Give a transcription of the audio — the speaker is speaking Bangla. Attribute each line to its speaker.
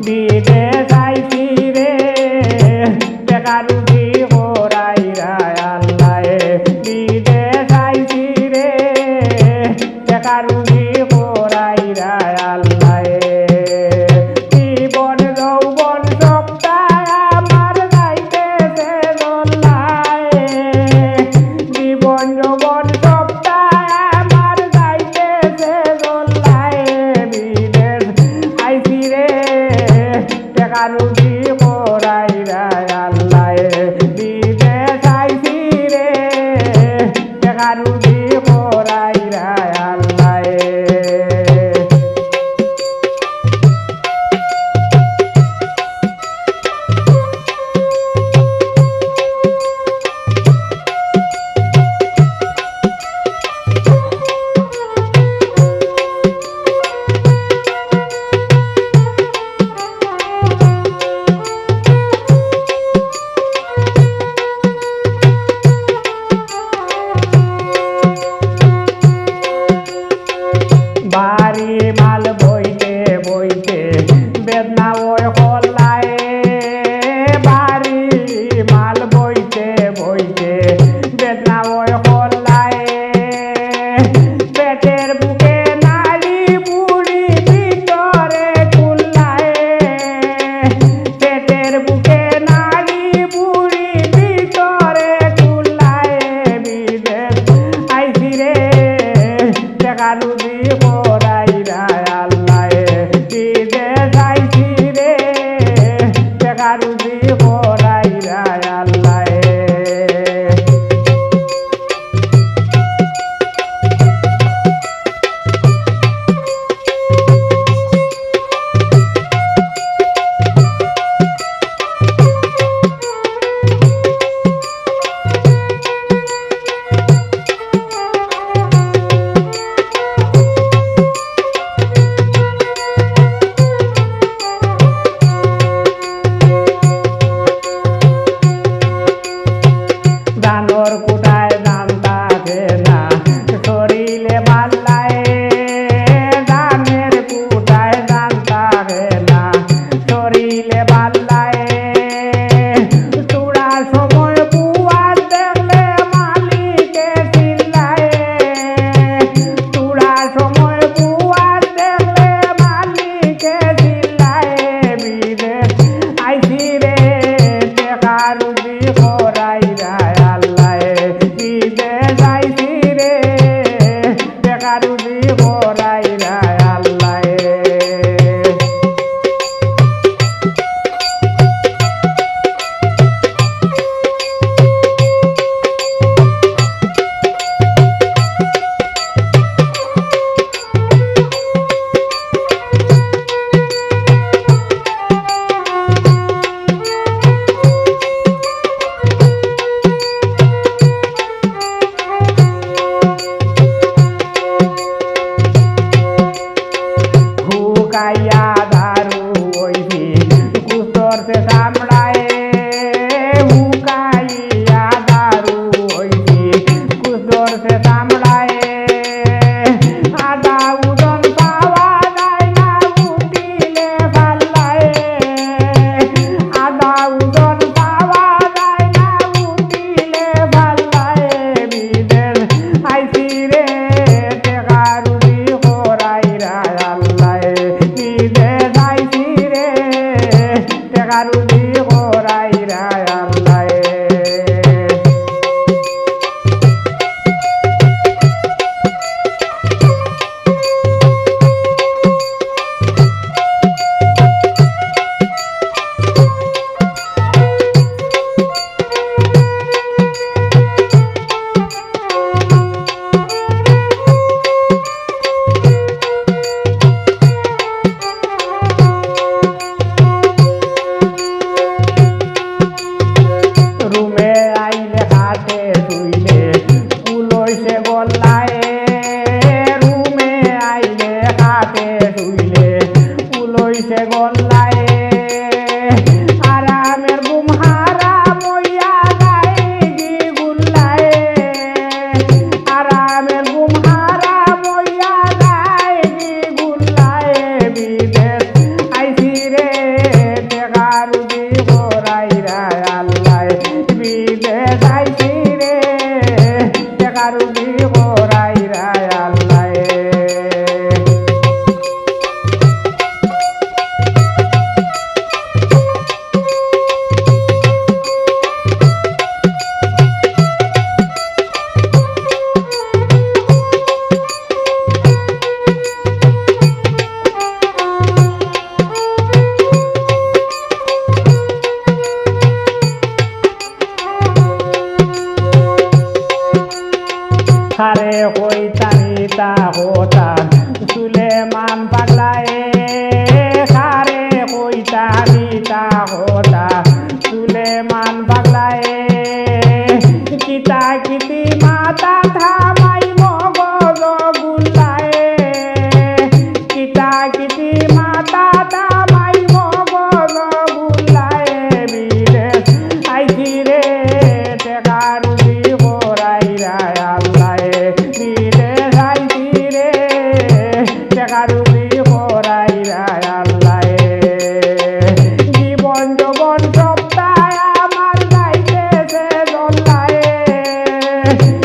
Speaker 1: বিদেশ আইছি রে বেকারুজি করাই রায় আল্লাহ বিদেশ আইছি রে বেকারুজি করাই রায় আল্লাহ জীবন যৌবন সপ্তাহ আমার যাইতেছে দোলায় জীবন যৌবন সপ্তাহ আমার যাইতেছে দোলায় বিদেশ আইছি রে বেকারুজি করাই রায় আল্লাহ বিদেশ আইছি রে বেকারুজি করাই রায় আল্লাহ বাড়ি মাল বইতে বইতে বেদনা ওই হল্লায় বাড়ি মাল বইতে বইতে বেদনা ওই হল্লায় পেটের বুকে নাড়ি বুড়ি ভিতরে কুল্লায় পেটের বুকে নাড়ি বুড়ি ভিতরে কুল্লায় বিদেশ আইছি রে বেকারুজি করাই রায় আল্লাহ বিদেশ আইছি রে বেকারুজি করাই রায় আল্লাহ দানোর কুটায় দান থাকে না শরীরে পাল্লায় দানের কুটায় দান থাকে না শরীরে পাল্লায় চূড়ার সময় বুয়া দেখলে মালিকে চিল্লায় চূড়ার সময় বুয়া দেখলে মালিকে চিল্লায় বিদেশ আইছি রে বেকারুজি করাই রায় আল্লাহ বিদেশ আইছি রে বেকারুজি করাই রায় আল্লাহ হুকাইয়া দারু ওইছি কুস্তর সে সামড়ায় হুকাইয়া দারু ওইছি কুস্তর সে সামড়ায় আদা উদন পাওয়া যায় না উঠিলে পাল্লায় আদা উদন পাওয়া যায় না উঠিলে পাল্লায় বিদেশ আইছি রে বেকারুজি করাই রায় আল্লাহ বিদেশ আইছি রে বেকারুজি করাই রায় আল্লাহ রে রে